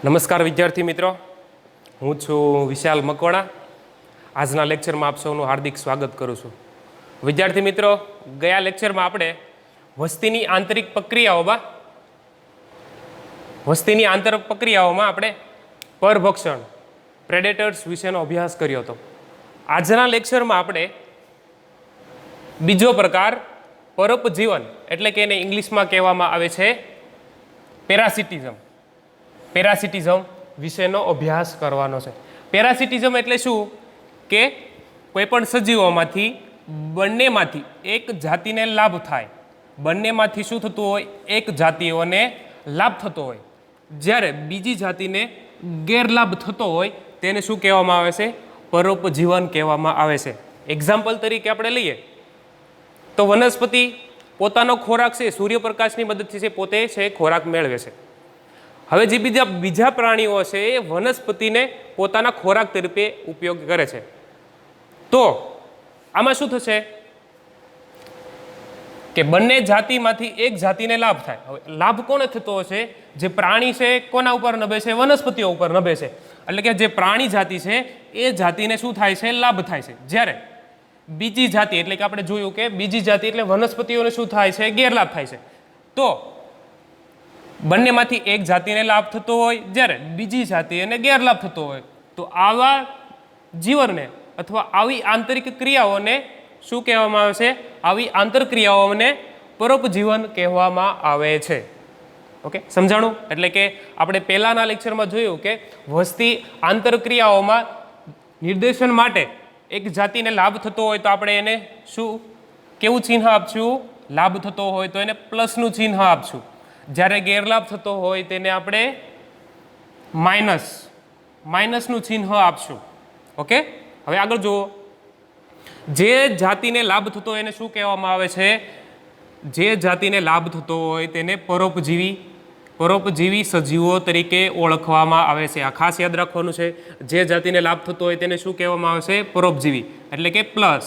નમસ્કાર વિદ્યાર્થી મિત્રો, હું છું વિશાલ મકવાણા. આજના લેક્ચરમાં આપ સૌનું હાર્દિક સ્વાગત કરું છું. વિદ્યાર્થી મિત્રો, ગયા લેક્ચરમાં આપણે વસ્તીની આંતરિક પ્રક્રિયાઓમાં આપણે પરભક્ષણ પ્રેડેટર્સ વિશેનો અભ્યાસ કર્યો હતો. આજના લેક્ચરમાં આપણે બીજો પ્રકાર પરોપજીવન એટલે કે એને ઇંગ્લિશમાં કહેવામાં આવે છે પેરાસિટિઝમ વિશેનો અભ્યાસ કરવાનો છે. પેરાસિટિઝમ એટલે શું કે કોઈ પણ સજીવોમાંથી બંનેમાંથી એક જાતિને લાભ થાય, બંનેમાંથી શું થતું હોય, એક જાતિઓને લાભ થતો હોય, જ્યારે બીજી જાતિને ગેરલાભ થતો હોય તેને શું કહેવામાં આવે છે? પરોપજીવન કહેવામાં આવે છે. એક્ઝામ્પલ તરીકે આપણે લઈએ તો વનસ્પતિ પોતાનો ખોરાક છે સૂર્યપ્રકાશની મદદથી છે પોતે છે ખોરાક મેળવે છે. હવે જે બીજા પ્રાણીઓ છે એ વનસ્પતિને પોતાના ખોરાક તરીકે ઉપયોગ કરે છે. તો આમાં શું થશે કે બંને જાતિમાંથી એક જાતિને લાભ થાય. હવે લાભ કોને થતો હશે? જે પ્રાણી છે કોના ઉપર નભે છે? વનસ્પતિઓ ઉપર નભે છે. એટલે કે જે પ્રાણી જાતિ છે એ જાતિને શું થાય છે? લાભ થાય છે. જ્યારે બીજી જાતિ એટલે કે આપણે જોયું કે બીજી જાતિ એટલે વનસ્પતિઓને શું થાય છે? ગેરલાભ થાય છે. તો બંનેમાંથી એક જાતિને લાભ થતો હોય જ્યારે બીજી જાતિને ગેરલાભ થતો હોય તો આવા જીવનને અથવા આવી આંતરિક ક્રિયાઓને શું કહેવામાં આવે છે? આવી આંતરક્રિયાઓને પરોપજીવન કહેવામાં આવે છે. ઓકે, સમજાણું? એટલે કે આપણે પહેલાના લેક્ચરમાં જોયું કે વસ્તી આંતરક્રિયાઓમાં નિર્દેશન માટે એક જાતિને લાભ થતો હોય તો આપણે એને શું કેવું ચિહ્ન આપશું? લાભ થતો હોય તો એને પ્લસનું ચિહ્ન આપશું, જ્યારે ગેરલાભ થતો હોય તેને આપણે માઇનસનું ચિહ્ન આપશું. ઓકે, હવે આગળ જુઓ. જે જાતિને લાભ થતો હોય એને શું કહેવામાં આવે છે? જે જાતિને લાભ થતો હોય તેને પરોપજીવી સજીવો તરીકે ઓળખવામાં આવે છે. આ ખાસ યાદ રાખવાનું છે. જે જાતિને લાભ થતો હોય તેને શું કહેવામાં આવે છે? પરોપજીવી. એટલે કે પ્લસ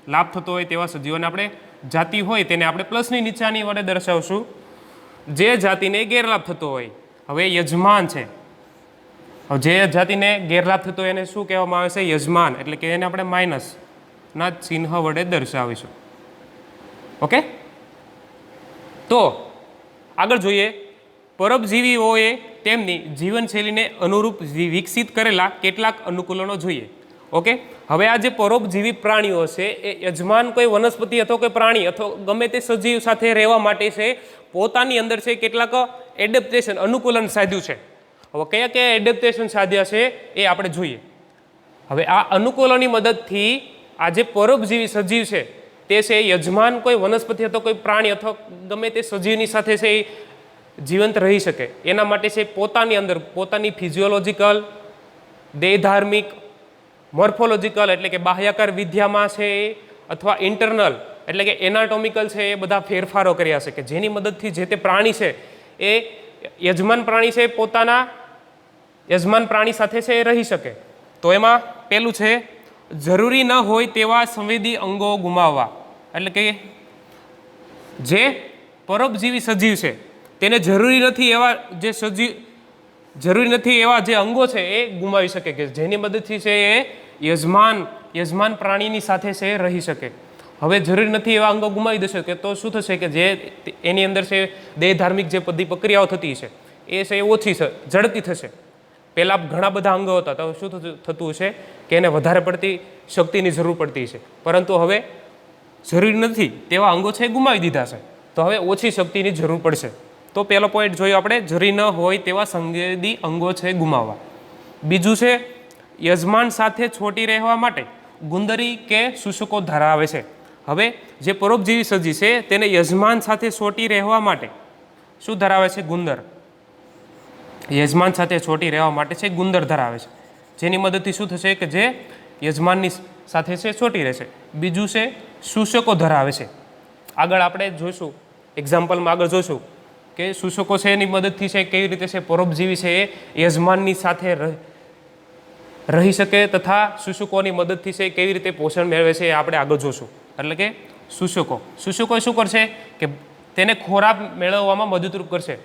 લાભ થતો હોય તેવા સજીવોને આપણે જાતિ હોય તેને આપણે પ્લસની નિશાની વડે દર્શાવશું. જે જાતિને ગેરલાભ થતો હોય, હવે યજમાન છે, જે જાતિને ગેરલાભ થતો હોય એને શું કહેવામાં આવે છે? યજમાન. એટલે કે એને આપણે માઇનસના ચિહ્ન વડે દર્શાવીશું. ઓકે, તો આગળ જોઈએ. પરોપજીવીઓએ તેમની જીવનશૈલીને અનુરૂપ વિકસિત કરેલા કેટલાક અનુકૂલનો જોઈએ. ઓકે, હવે આ જે પરોપજીવી પ્રાણીઓ છે એ યજમાન કોઈ વનસ્પતિ અથવા કોઈ પ્રાણી અથવા ગમે તે સજીવ સાથે રહેવા માટે છે પોતાની અંદર છે કેટલાક એડેપ્ટેશન અનુકૂલન સાધ્યું છે. હવે કયા કયા એડેપ્ટેશન સાધ્યા છે એ આપણે જોઈએ. હવે આ અનુકૂલનની મદદથી આ જે પરોપજીવી સજીવ છે તે છે યજમાન કોઈ વનસ્પતિ અથવા કોઈ પ્રાણી અથવા ગમે તે સજીવની સાથે છે એ જીવંત રહી શકે. એના માટે છે પોતાની અંદર પોતાની ફિઝિયોલોજીકલ, દેહધાર્મિક, મોર્ફોલોજીકલ એટલે કે બાહ્યાકાર વિદ્યામાં છે અથવા ઇન્ટરનલ એટલે કે એનાટોમિકલ છે એ બધા ફેરફારો કર્યા છે કે જેની મદદથી જે તે પ્રાણી છે એ યજમાન પ્રાણી છે પોતાના યજમાન પ્રાણી સાથે છે એ રહી શકે. તો એમાં પહેલું છે જરૂરી ન હોય તેવા સંવેદી અંગો ગુમાવવા. એટલે કે જે પરોપજીવી સજીવ છે તેને જરૂરી નથી એવા જે અંગો છે એ ગુમાવી શકે કે જેની મદદથી છે એ યજમાન પ્રાણીની સાથે છે રહી શકે. હવે જરૂરી નથી એવા અંગો ગુમાવી દેશે કે તો શું થશે કે જે એની અંદર છે દેહધાર્મિક જે બધી પ્રક્રિયાઓ થતી છે એ છે ઓછી ઝડપી થશે. પહેલાં ઘણા બધા અંગો હતા તો શું થતું હશે કે એને વધારે પડતી શક્તિની જરૂર પડતી છે, પરંતુ હવે જરૂરી નથી તેવા અંગો છે ગુમાવી દીધા છે તો હવે ઓછી શક્તિની જરૂર પડશે. તો પહેલો પોઈન્ટ જોયો આપણે, જરૂરી ન હોય તેવા સંવેદી અંગો છે ગુમાવવા. બીજું છે યજમાન સાથે છોટી રહેવા માટે ગુંદરી કે શુષ્કો ધરાવે છે. હવે જે પરોપજીવી સજીવ છે તેને યજમાન સાથે છોટી રહેવા માટે શું ધરાવે છે? ગુંદર. યજમાન સાથે છોટી રહેવા માટે છે ગુંદર ધરાવે છે, જેની મદદથી શું થશે કે જે યજમાનની સાથે છે છોટી રહેશે. બીજું છે શુષ્કો ધરાવે છે. આગળ આપણે જોઈશું, એક્ઝામ્પલમાં આગળ જોઈશું કે શુષ્કો છે એની મદદથી છે કેવી રીતે છે પરોપજીવી છે એ યજમાનની સાથે રહી શકે તથા શુષ્કોની મદદથી છે કેવી રીતે પોષણ મેળવે છે એ આપણે આગળ જોઈશું. એટલે કે શુષ્કો શું કરશે કે તેને ખોરાક મેળવવામાં મદદરૂપ કરશે.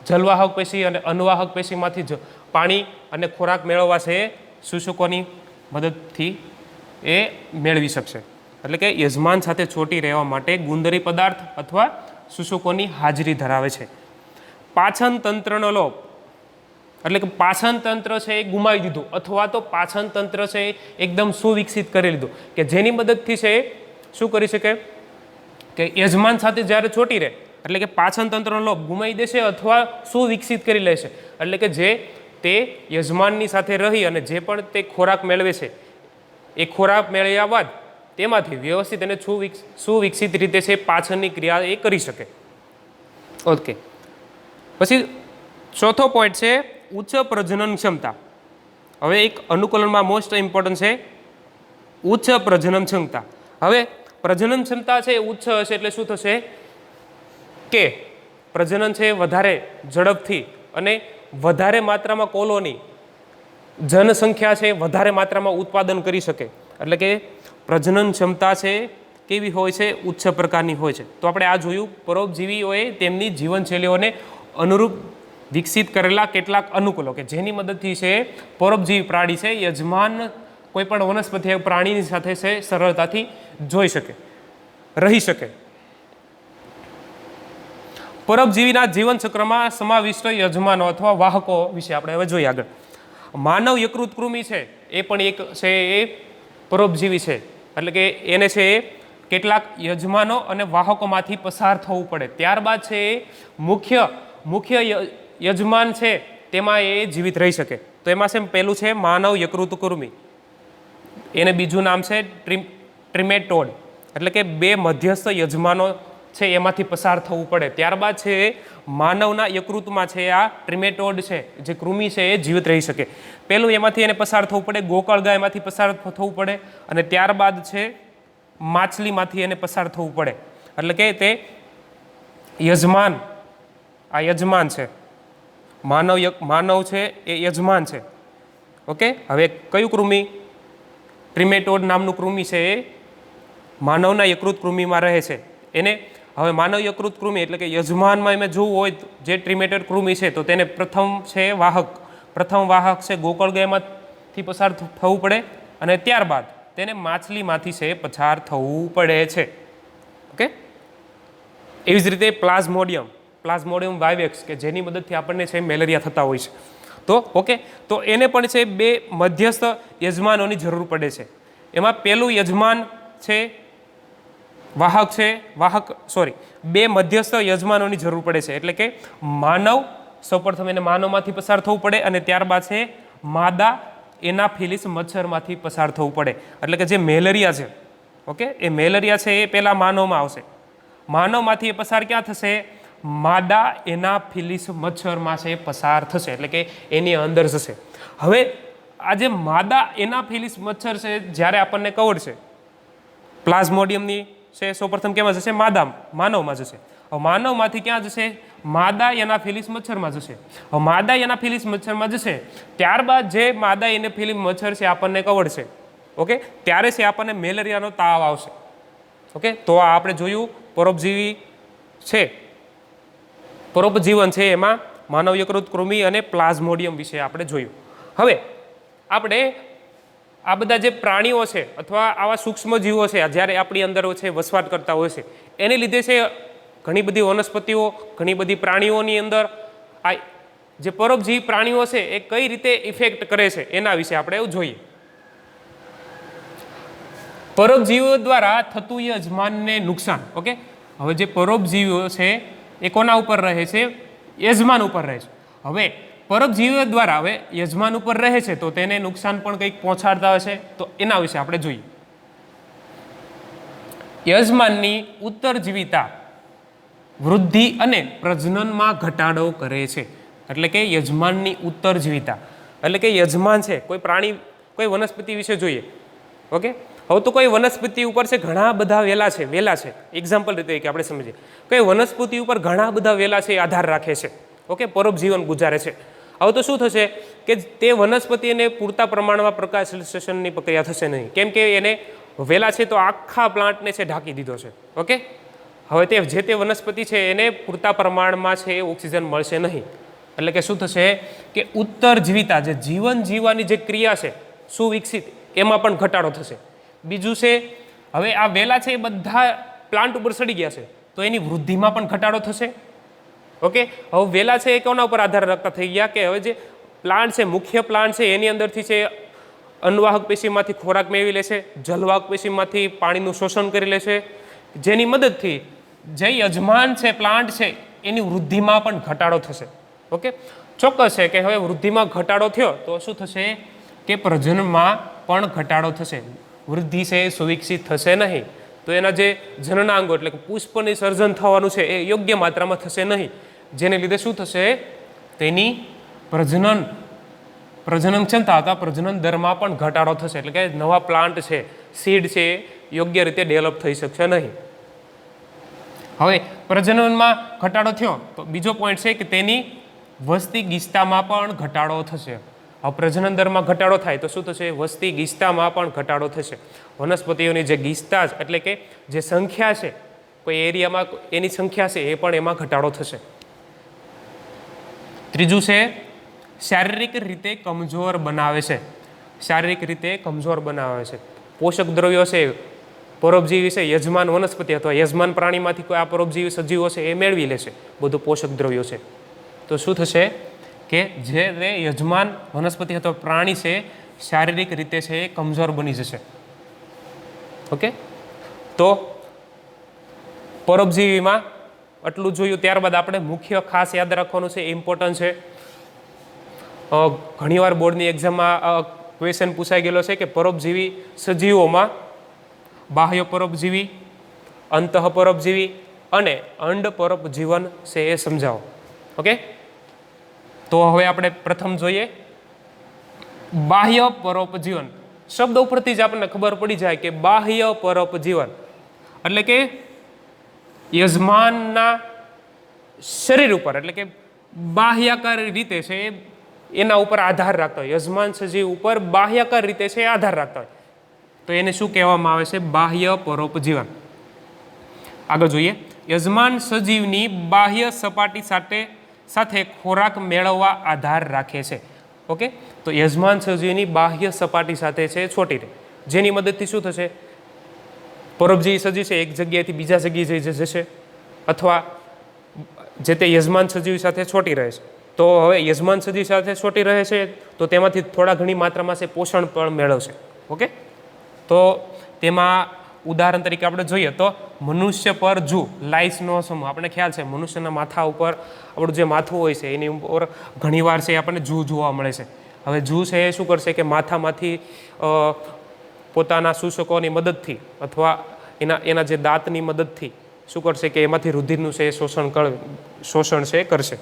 જલવાહક પેશી અને અનુવાહક પેશીમાંથી જ પાણી અને ખોરાક મેળવવા છે એ શુશુકોની મદદથી એ મેળવી શકશે. એટલે કે યજમાન સાથે ચોંટી રહેવા માટે ગુંદરી પદાર્થ અથવા શુશુકોની હાજરી ધરાવે છે. પાચન તંત્રનો લોપ એટલે કે પાચન તંત્ર છે એ ગુમાવી દીધું અથવા તો પાચન તંત્ર છે એ એકદમ સુવિકસિત કરી લીધું કે જેની મદદથી છે એ શું કરી શકે કે યજમાન સાથે જ્યારે ચોંટી રહે એટલે કે પાચન તંત્રનો લોપ ગુમાવી દેશે અથવા સુવિકસિત કરી લેશે. એટલે કે જે તે યજમાનની સાથે રહી અને જે પણ તે ખોરાક મેળવે છે એ ખોરાક મેળવ્યા બાદ તેમાંથી વ્યવસ્થિત અને સુવિકસિત રીતે છે પાચનની ક્રિયા એ કરી શકે. ઓકે, પછી ચોથો પોઈન્ટ છે ઉચ્ચ પ્રજનન ક્ષમતા. હવે એક અનુકૂલનમાં મોસ્ટ ઇમ્પોર્ટન્ટ છે ઉચ્ચ પ્રજનન ક્ષમતા. હવે પ્રજનન ક્ષમતા છે ઉચ્ચ હશે એટલે શું થશે કે પ્રજનન છે વધારે ઝડપથી અને વધારે માત્રામાં કોલોની જનસંખ્યા છે વધારે માત્રામાં ઉત્પાદન કરી શકે. એટલે કે પ્રજનન ક્ષમતા છે કેવી હોય છે ઉચ્ચ પ્રકારની હોય છે. તો આપણે આ જોયું પરોપજીવીઓએ તેમની જીવનશૈલીઓને અનુરૂપ વિકસિત કરેલા કેટલાક અનુકૂલો કે જેની મદદથી છે પરોપજીવી પ્રાણી છે યજમાન કોઈ પણ વનસ્પતિ પ્રાણીની સાથે છે સરળતાથી જોઈ શકે રહી શકે. પરોપજીવીના જીવનચક્રમાં સમાવિષ્ટ યજમાનો અથવા વાહકો વિશે આપણે હવે જોઈએ આગળ. માનવ યકૃત કૃમિ છે એ પણ એક છે એ પરોપજીવી છે. એટલે કે એને છે એ કેટલાક યજમાનો અને વાહકોમાંથી પસાર થવું પડે ત્યારબાદ છે એ મુખ્ય યજમાન છે તેમાં એ જીવિત રહી શકે. તો એમાં છે પહેલું છે માનવ યકૃત કૃમિ, એને બીજું નામ છે ટ્રિમેટોડ. એટલે કે બે મધ્યસ્થ યજમાનો છે એમાંથી પસાર થવું પડે ત્યારબાદ છે માનવના યકૃતમાં છે આ ટ્રિમેટોડ છે જે કૃમિ છે એ જીવિત રહી શકે. પહેલું એમાંથી એને પસાર થવું પડે, ગોકળગાય એમાંથી પસાર થવું પડે અને ત્યારબાદ છે માછલીમાંથી એને પસાર થવું પડે. એટલે કે તે યજમાન આ યજમાન છે માનવ છે એ યજમાન છે. ઓકે, હવે કયું કૃમિ ટ્રિમેટોડ નામનું કૃમિ છે એ માનવના યકૃત કૃમિમાં રહે છે. એને હવે માનવ યકૃત કૃમિ એટલે કે યજમાનમાં એમ જોવું હોય જે ટ્રિમેટોડ કૃમિ છે તો તેને પ્રથમ વાહક છે ગોકળગાયમાંથી પસાર થવું પડે અને ત્યારબાદ તેને માછલીમાંથી છે પસાર થવું પડે છે. ઓકે, એવી જ રીતે પ્લાઝ્મોડિયમ વાઇવેક્સ કે જેની મદદથી આપણને છે મેલેરિયા થતા હોય છે. તો ઓકે, તો એને પણ છે બે મધ્યસ્થ યજમાનોની જરૂર પડે છે. એમાં પહેલું યજમાન છે બે મધ્યસ્થ યજમાનોની જરૂર પડે છે. એટલે કે સૌપ્રથમ એને માનવમાંથી પસાર થવું પડે અને ત્યારબાદ છે માદા એનાફિલિસ મચ્છરમાંથી પસાર થવું પડે. એટલે કે જે મેલેરિયા છે ઓકે એ મેલેરિયા છે એ પહેલાં માનવમાં આવશે, માનવમાંથી એ પસાર ક્યાં થશે માદા એનાફિલિસ મચ્છરમાં છે પસાર થશે એટલે કે એની અંદર જશે. હવે આ જે માદા એનાફિલિસ મચ્છર છે જ્યારે આપણને કવર છે પ્લાઝ્મોડિયમની છે સૌપ્રથમ કેમાં જશે માનવમાં જશે. હવે માનવમાંથી ક્યાં જશે માદા એનાફિલિસ મચ્છરમાં જશે. હવે માદા એનાફિલિસ મચ્છરમાં જશે ત્યારબાદ જે માદા એનાફિલિસ મચ્છર છે આપણને કવર છે ઓકે ત્યારે છે આપણને મેલેરિયાનો તાવ આવશે. ઓકે, તો આ આપણે જોયું પરોપજીવી છે પરોપજીવન છે એમાં માનવ યકૃત કૃમિ અને પ્લાઝ્મોડિયમ વિશે આપણે જોયું. હવે આપણે આ બધા જે પ્રાણીઓ છે અથવા આવા સૂક્ષ્મ જીવો છે જ્યારે આપણી અંદર છે વસવાટ કરતા હોય છે એને લીધે છે ઘણી બધી વનસ્પતિઓ ઘણી બધી પ્રાણીઓની અંદર આ જે પરોપજીવી પ્રાણીઓ છે એ કઈ રીતે ઇફેક્ટ કરે છે એના વિશે આપણે એવું જોઈએ. પરોપજીવીઓ દ્વારા થતું યજમાનને નુકસાન. ઓકે, હવે જે પરોપજીવીઓ છે એ કોના ઉપર રહે છે યજમાન ઉપર રહે છે. હવે પરોપજીવીઓ દ્વારા હવે યજમાન ઉપર રહે છે તો તેને નુકસાન પણ કંઈક પહોંચાડતા હશે તો એના વિશે આપણે જોઈએ. યજમાનની ઉત્તરજીવિતા વૃદ્ધિ અને પ્રજનનમાં ઘટાડો કરે છે. એટલે કે યજમાનની ઉત્તરજીવિતા એટલે કે યજમાન છે કોઈ પ્રાણી કોઈ વનસ્પતિ વિશે જોઈએ. ઓકે, હવે તો કોઈ વનસ્પતિ ઉપર છે ઘણા બધા વેલા છે એક્ઝામ્પલ રીતે કે આપણે સમજીએ કોઈ વનસ્પતિ ઉપર ઘણા બધા વેલા છે આધાર રાખે છે. ઓકે, પરોપજીવન ગુજારે છે. હવે તો શું થશે કે તે વનસ્પતિને પૂરતા પ્રમાણમાં પ્રકાશ સંશ્લેષણની પ્રક્રિયા થશે નહીં કેમ કે એને વેલા છે તો આખા પ્લાન્ટને છે ઢાંકી દીધો છે. ઓકે, હવે જે તે વનસ્પતિ છે એને પૂરતા પ્રમાણમાં છે ઓક્સિજન મળશે નહીં એટલે કે શું થશે કે ઉત્તરજીવિતા, જે જીવન જીવવાની જે ક્રિયા છે સુવિકસિત, એમાં પણ ઘટાડો થશે. બીજું છે, હવે આ વેલા છે એ બધા પ્લાન્ટ ઉપર સડી ગયા છે, તો એની વૃદ્ધિમાં પણ ઘટાડો થશે. ઓકે, હવે વેલા છે એ કોના ઉપર આધાર રાખતા થઈ ગયા કે હવે જે પ્લાન્ટ છે, મુખ્ય પ્લાન્ટ છે, એની અંદરથી છે અન્નવાહક પેશીમાંથી ખોરાક મેળવી લેશે, જલવાહક પેશીમાંથી પાણીનું શોષણ કરી લેશે, જેની મદદથી જે યજમાન છે પ્લાન્ટ છે એની વૃદ્ધિમાં પણ ઘટાડો થશે. ઓકે, ચોક્કસ છે કે હવે વૃદ્ધિમાં ઘટાડો થયો તો શું થશે કે પ્રજનનમાં પણ ઘટાડો થશે. વૃદ્ધિ છે એ સુવિકસિત થશે નહીં, તો એના જે જનનાંગો એટલે કે પુષ્પની સર્જન થવાનું છે એ યોગ્ય માત્રામાં થશે નહીં, જેને લીધે શું થશે, તેની પ્રજનન ક્ષમતા અથવા પ્રજનન દરમાં પણ ઘટાડો થશે. એટલે કે નવા પ્લાન્ટ છે, સીડ છે, યોગ્ય રીતે ડેવલપ થઈ શકશે નહીં. હવે પ્રજનનમાં ઘટાડો થયો તો બીજો પોઈન્ટ છે કે તેની વસ્તી ગીચતામાં પણ ઘટાડો થશે. હવે પ્રજનન દરમાં ઘટાડો થાય તો શું થશે, વસ્તી ગીચતામાં પણ ઘટાડો થશે. વનસ્પતિઓની જે ગીચતા એટલે કે જે સંખ્યા છે, કોઈ એરિયામાં એની સંખ્યા છે એ પણ એમાં ઘટાડો થશે. ત્રીજું છે, શારીરિક રીતે કમજોર બનાવે છે. શારીરિક રીતે કમજોર બનાવે છે. પોષક દ્રવ્યો છે, પરોપજીવી છે, યજમાન વનસ્પતિ અથવા યજમાન પ્રાણીમાંથી કોઈ આ પરોપજીવી સજીવો છે એ મેળવી લેશે બધું પોષક દ્રવ્યો છે. તો શું થશે કે જે યજમાન વનસ્પતિ અથવા પ્રાણી છે શારીરિક રીતે છે એ કમજોર બની જશે. ઓકે, તો પરોપજીવીમાં આટલું જોયું. ત્યારબાદ આપણે મુખ્ય ખાસ યાદ રાખવાનું છે, ઇમ્પોર્ટન્ટ છે. ઘણીવાર બોર્ડની એક્ઝામમાં ક્વેશ્ચન પૂછાઈ ગયેલો છે કે પરોપજીવી સજીવોમાં બાહ્ય પરોપજીવી, અંતઃ પરોપજીવી અને અંડ પરોપજીવન છે એ સમજાવો. ઓકે, તો હવે આપણે પ્રથમ જોઈએ બાહ્ય પરોપજીવન. શબ્દ ઉપરથી જ આપણને ખબર પડી જાય કે બાહ્ય પરોપજીવન એટલે કે યજમાનના શરીર ઉપર એટલે કે બાહ્યાકાર રીતે છે એના ઉપર આધાર રાખતા હોય, યજમાન સજીવ ઉપર બાહ્યાકાર રીતે છે આધાર રાખતા હોય, તો એને શું કહેવામાં આવે છે, બાહ્ય પરોપજીવન. આગળ જોઈએ, યજમાન સજીવની બાહ્ય સપાટી સાથે ખોરાક મેળવવા આધાર રાખે છે. ઓકે, તો યજમાન સજીવની બાહ્ય સપાટી સાથે છે છોટી રહે, જેની મદદથી શું થશે, પરોપજીવી સજીવ છે એક જગ્યાએથી બીજા જગ્યાએ જઈ જશે અથવા જે તે યજમાન સજીવ સાથે છોટી રહે છે. તો હવે યજમાન સજીવ સાથે છોટી રહે છે તો તેમાંથી થોડા ઘણી માત્રામાં છે પોષણ પણ મેળવશે. ઓકે, તો તેમાં ઉદાહરણ તરીકે આપણે જોઈએ તો મનુષ્ય પર જૂ લાઇસનો સમૂહ. આપણે ખ્યાલ છે મનુષ્યના માથા ઉપર આપણું જે માથું હોય છે એની ઉપર ઘણીવાર છે આપણને જૂ જોવા મળે છે. હવે જૂ છે એ શું કરશે કે માથામાંથી પોતાના શોષકોની મદદથી અથવા એના જે દાંતની મદદથી શું કરશે કે એમાંથી રુધિરનું છે શોષણ છે કરશે.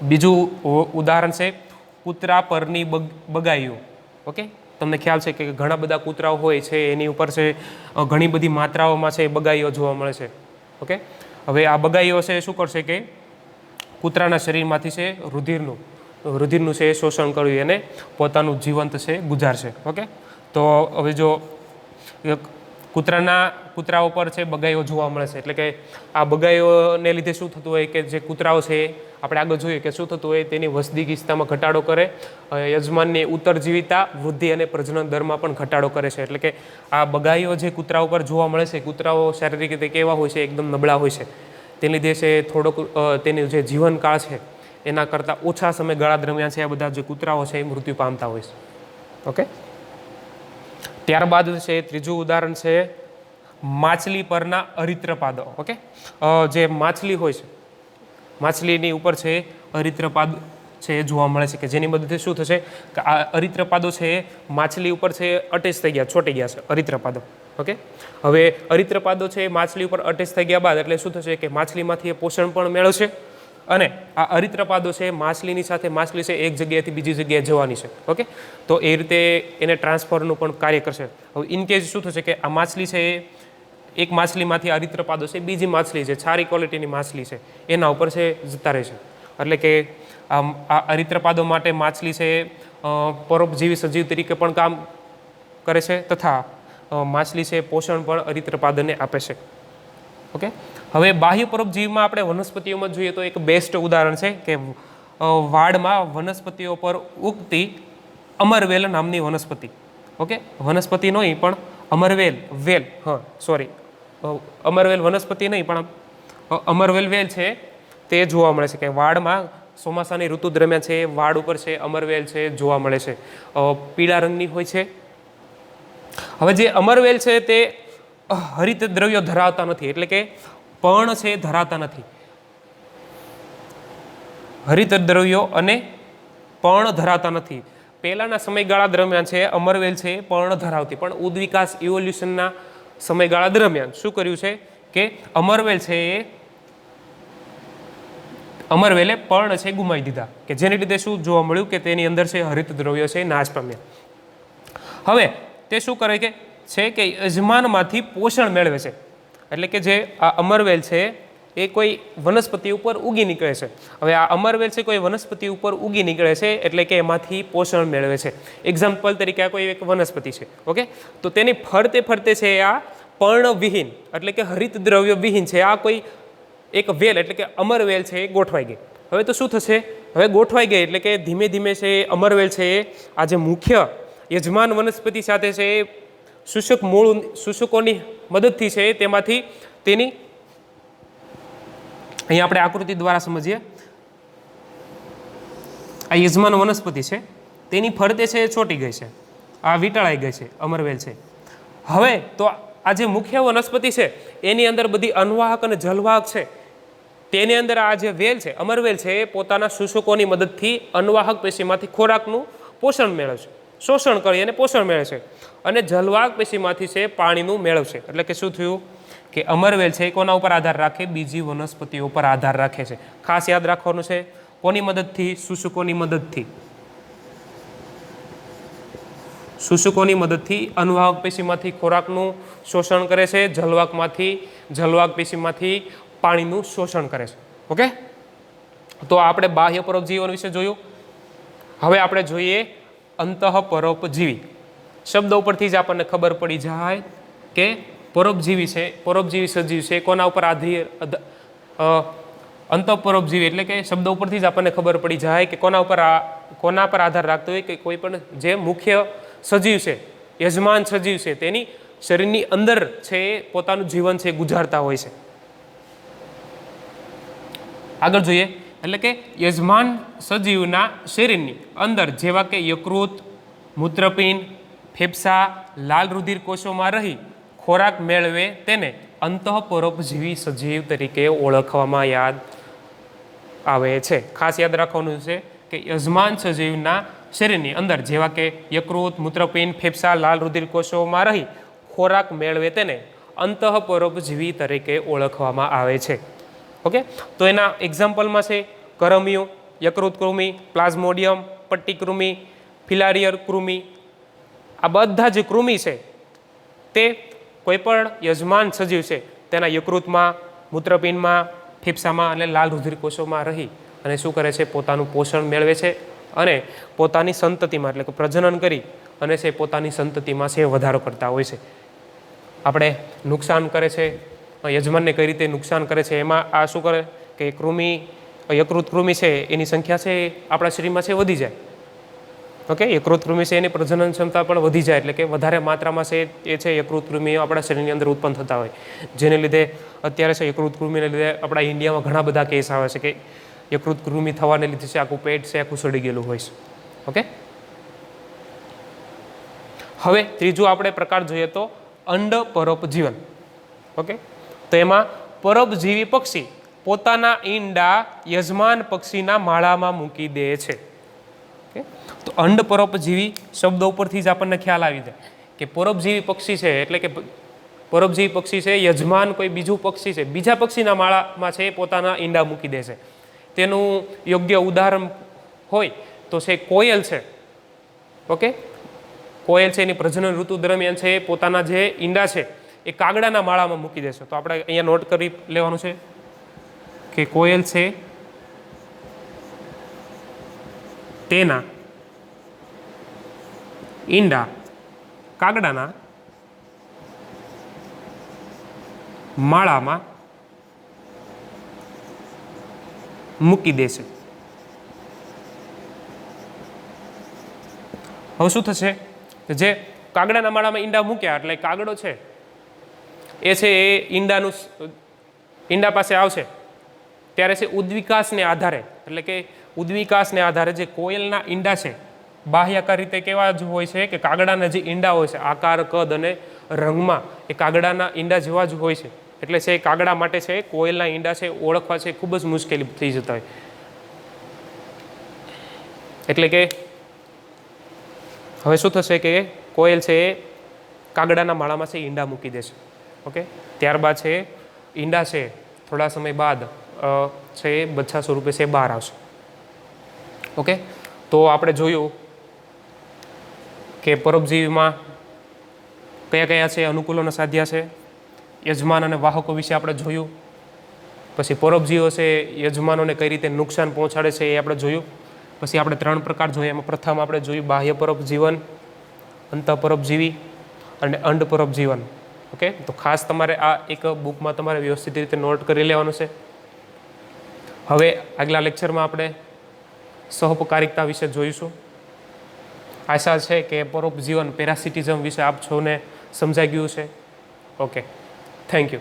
બીજું ઉદાહરણ છે કૂતરા પરની બગાઈઓ. ઓકે, તમને ખ્યાલ છે કે ઘણા બધા કૂતરાઓ હોય છે એની ઉપર છે ઘણી બધી માત્રાઓમાં છે બગાઈઓ જોવા મળે છે. ઓકે, હવે આ બગાઈઓ છે શું કરશે કે કૂતરાના શરીરમાંથી છે રુધિરનું છે શોષણ કરવું અને પોતાનું જીવંત છે ગુજારશે. ઓકે, તો હવે જો કૂતરાઓ પર છે બગાઈઓ જોવા મળે છે એટલે કે આ બગાઈઓને લીધે શું થતું હોય કે જે કૂતરાઓ છે આપણે આગળ જોઈએ કે શું થતું હોય, તેની વસ્તી ગીચતામાં ઘટાડો કરે, યજમાનની ઉત્તરજીવિતા, વૃદ્ધિ અને પ્રજનન દરમાં પણ ઘટાડો કરે છે. એટલે કે આ બગાઈઓ જે કૂતરાઓ પર જોવા મળે છે, કૂતરાઓ શારીરિક રીતે કેવા હોય છે, એકદમ નબળા હોય છે, તેને લીધે છે થોડોક તેનું જે જીવનકાળ છે એના કરતાં ઓછા સમયગાળા દરમિયાન છે આ બધા જે કૂતરાઓ છે એ મૃત્યુ પામતા હોય છે. ઓકે, ત્યારબાદ છે ત્રીજું ઉદાહરણ છે માછલી પરના અરિત્રપાદો. ઓકે, જે માછલી હોય છે માછલીની ઉપર છે અરિત્રપાદ છે એ જોવા મળે છે કે જેની મદદથી શું થશે કે આ અરિત્રપાદો છે માછલી ઉપર છે અટેચ થઈ ગયા, છોટી ગયા છે અરિત્રપાદો. ઓકે, હવે અરિત્રપાદો છે માછલી ઉપર અટેચ થઈ ગયા બાદ એટલે શું થશે કે માછલીમાંથી એ પોષણ પણ મેળવશે અને આ અરિત્રપાદો છે માછલીની સાથે માછલી છે એક જગ્યાએથી બીજી જગ્યાએ જવાની છે. ઓકે, તો એ રીતે એને ટ્રાન્સફરનું પણ કાર્ય કરશે. હવે ઇન કેસ શું થશે કે આ માછલી છે એક માછલીમાંથી અરિત્રપાદો છે બીજી માછલી છે સારી ક્વોલિટીની માછલી છે એના ઉપર છે જતા રહેશે. એટલે કે આ અરિત્રપાદો માટે માછલી છે પરોપજીવી સજીવ તરીકે પણ કામ કરે છે તથા માછલી છે પોષણ પણ અરિત્રપાદને આપે છે. ઓકે, હવે બાહ્ય પરોપજીવીમાં આપણે વનસ્પતિઓમાં જોઈએ તો એક બેસ્ટ ઉદાહરણ છે કે વાડમાં વનસ્પતિઓ પર ઉગતી અમરવેલ નામની વનસ્પતિ. ઓકે, વનસ્પતિ નહીં પણ અમરવેલ વેલ, હા સોરી, અમરવેલ વનસ્પતિ નહીં પણ અમરવેલ વેલ છે તે જોવા મળે છે. કે વાડમાં ચોમાસાની ઋતુ દરમિયાન છે વાડ ઉપર છે અમરવેલ છે જોવા મળે છે. પીળા રંગની હોય છે. હવે જે અમરવેલ છે તે હરિત દ્રવ્યો ધરાવતા નથી, એટલે કે પર્ણ છે ધરાવતા નથી. હરિત દ્રવ્યો અને પર્ણ ધરાવતા નથી. પહેલાના સમયગાળા દરમિયાન છે અમરવેલ છે પર્ણ ધરાવતી, પણ ઉદ્વિકાસ ઇવોલ્યુશનના સમયગાળા દરમિયાન શું કર્યું છે કે અમરવેલ છે એ અમરવેલે પર્ણ છે ગુમાવી દીધા, કે જેને લીધે શું જોવા મળ્યું કે તેની અંદર છે હરિત દ્રવ્યો છે નાશ પામ્યા. હવે તે શું કરે કે યજમાનમાંથી પોષણ મેળવે છે. એટલે કે જે આ અમરવેલ છે એ કોઈ વનસ્પતિ ઉપર ઉગી નીકળે છે. હવે આ અમરવેલ છે કોઈ વનસ્પતિ ઉપર ઉગી નીકળે છે એટલે કે એમાંથી પોષણ મેળવે છે. એક્ઝામ્પલ તરીકે આ કોઈ એક વનસ્પતિ છે. ઓકે, તો તેની ફરતે ફરતે છે આ પર્ણવિહીન એટલે કે હરિત દ્રવ્ય વિહીન છે આ કોઈ એક વેલ એટલે કે અમરવેલ છે એ ગોઠવાઈ ગઈ. હવે તો શું થશે, હવે ગોઠવાઈ ગઈ એટલે કે ધીમે ધીમે છે અમરવેલ છે આ જે મુખ્ય યજમાન વનસ્પતિ સાથે છે એ શુષ્કોની મદદથી છે તેમાંથી તેની અહીંયા આપણે આકૃતિ દ્વારા સમજીએ. આ યજમાન વનસ્પતિ છે તેની ફરતે છે એ ચોંટી ગઈ છે, આ વીંટળાઈ ગઈ છે અમરવેલ છે. હવે તો આ જે મુખ્ય વનસ્પતિ છે એની અંદર બધી અન્વાહક અને જલવાહક છે. તેની અંદર આ જે વેલ છે અમરવેલ છે એ પોતાના શુષ્કોની મદદથી અન્વાહક પેશીમાંથી ખોરાકનું પોષણ મેળવશે, શોષણ કરી અને પોષણ મેળવશે, અને જલવાહક પેશીમાંથી છે પાણીનું મેળવશે. એટલે કે શું થયું કે અમરવેલ છે કોના ઉપર આધાર રાખે, બીજી વનસ્પતિઓ પર આધાર રાખે છે. ખાસ યાદ રાખવાનું છે કોની મદદથી, શુષ્કોની મદદથી. શુષ્કોની મદદથી અન્વાહક પેશીમાંથી ખોરાકનું શોષણ કરે છે, જલવાહક પેશીમાંથી પાણીનું શોષણ કરે છે. ઓકે, તો આપણે બાહ્ય પરોપજીવીઓ વિશે જોયું. હવે આપણે જોઈએ અંતઃપરોપજીવી. શબ્દ ઉપરથી જ આપણને ખબર પડી જાય કે પરોપજીવી છે, પરોપજીવી સજીવ છે કોના ઉપર અંતઃપરોપજીવી એટલે કે શબ્દ ઉપરથી જ આપણને ખબર પડી જાય કે કોના પર આધાર રાખતો હોય કે કોઈ પણ જે મુખ્ય સજીવ છે, યજમાન સજીવ છે તેની શરીરની અંદર છે એ પોતાનું જીવન છે ગુજારતા હોય છે. આગળ જોઈએ એટલે કે યજમાન સજીવના શરીરની અંદર જેવા કે યકૃત, મૂત્રપિંડ, ફેફસા, લાલ રુધિર કોષોમાં રહી ખોરાક મેળવે તેને અંતઃપરોપજીવી સજીવ તરીકે ઓળખવામાં યાદ આવે છે. ખાસ યાદ રાખવાનું છે કે યજમાન સજીવના શરીરની અંદર જેવા કે યકૃત, મૂત્રપિંડ, ફેફસા, લાલ રુધિર કોષોમાં રહી ખોરાક મેળવે તેને અંતઃપરોપજીવી તરીકે ઓળખવામાં આવે છે. ઓકે, તો એના એક્ઝામ્પલમાં છે કરમિયું, યકૃત કૃમિ, પ્લાઝ્મોડિયમ, પટ્ટી કૃમિ, ફિલારિયર કૃમિ. આ બધા જે કૃમિ છે તે કોઈપણ યજમાન સજીવ છે તેના યકૃતમાં, મૂત્રપિંડમાં, ફેફસામાં અને લાલ રુધિર કોષોમાં રહી અને શું કરે છે, પોતાનું પોષણ મેળવે છે અને પોતાની સંતતિમાં એટલે કે પ્રજનન કરી અને છે પોતાની સંતતિમાં છે વધારો કરતા હોય છે. આપણે નુકસાન કરે છે, યજમાનને કઈ રીતે નુકસાન કરે છે એમાં આ શું કરે કે કૃમિ, યકૃત કૃમિ છે એની સંખ્યા છે આપણા શરીરમાં છે વધી જાય. ઓકે, યકૃત કૃમિ છે એની પ્રજનન ક્ષમતા પણ વધી જાય એટલે કે વધારે માત્રામાં છે એ છે યકૃત કૃમિઓ આપણા શરીરની અંદર ઉત્પન્ન થતા હોય, જેને લીધે અત્યારે છે યકૃત કૃમિને લીધે આપણા ઇન્ડિયામાં ઘણા બધા કેસ આવે છે કે યકૃત કૃમિ થવાને લીધે છે આખું પેટ છે આખું સડી ગયેલું હોય છે. ઓકે, હવે ત્રીજું આપણે પ્રકાર જોઈએ તો અંડ પરોપજીવન. ઓકે, તો એમાં પરોપજીવી પક્ષી પોતાના ઈંડા યજમાન પક્ષીના માળામાં મૂકી દે છે. ઓકે, તો અંડ પરોપજીવી શબ્દ ઉપરથી જ આપણને ખ્યાલ આવી જાય કે પરોપજીવી પક્ષી છે એટલે કે પરોપજીવી પક્ષી છે યજમાન કોઈ બીજું પક્ષી છે બીજા પક્ષીના માળામાં છે પોતાના ઈંડા મૂકી દે છે. તેનું યોગ્ય ઉદાહરણ હોય તો છે કોયલ છે. ઓકે, કોયલ છે એની પ્રજનન ઋતુ દરમિયાન છે પોતાના જે ઈંડા છે એ કાગડાના માળામાં મૂકી દેશે. તો આપણે અહીંયા નોટ કરી લેવાનું છે કે કોયલ છે તેના ઈંડા કાગડાના માળામાં મૂકી દેશે. હવે શું થશે કે જે કાગડાના માળામાં ઈંડા મૂક્યા એટલે કાગડો છે એ ઈંડા પાસે આવશે ત્યારે છે ઉદ્વિકાસને આધારે એટલે કે ઉદ્વિકાસને આધારે જે કોયલના ઈંડા છે બાહ્યાકાર રીતે કેવા જ હોય છે કે કાગડાના જે ઈંડા હોય છે આકાર કદ અને રંગમાં એ કાગડાના ઈંડા જેવા જ હોય છે એટલે છે કાગડા માટે છે કોયલના ઈંડા છે ઓળખવા છે ખૂબ જ મુશ્કેલી થઈ જતા હોય એટલે કે હવે શું થશે કે કોયલ છે એ કાગડાના માળામાં છે ઈંડા મૂકી દેશે ઓકે ત્યારબાદ છે ઈંડા છે થોડા સમય બાદ છે એ બચ્ચા સ્વરૂપે છે બહાર આવશે ઓકે તો આપણે જોયું કે પરોપજીવીમાં કયા કયા છે અનુકૂલોને સાધ્યા છે યજમાન અને વાહકો વિશે આપણે જોયું પછી પરોપજીવીઓ છે યજમાનોને કઈ રીતે નુકસાન પહોંચાડે છે એ આપણે જોયું પછી આપણે 3 પ્રકાર જોઈએ એમાં પ્રથમ આપણે જોયું બાહ્ય પરોપજીવન અંતઃપરોપજીવી અને અંડ પરોપજીવન ઓકે તો ખાસ તમારે આ એક બુકમાં તમારે વ્યવસ્થિત રીતે નોટ કરી લેવાનું છે હવે આગલા લેક્ચરમાં આપણે સહપકારિકતા વિશે જોઈશું આશા છે કે પરોપજીવન પેરાસિટિઝમ વિશે આપ સૌને સમજાઈ ગયું છે ઓકે થેન્ક યુ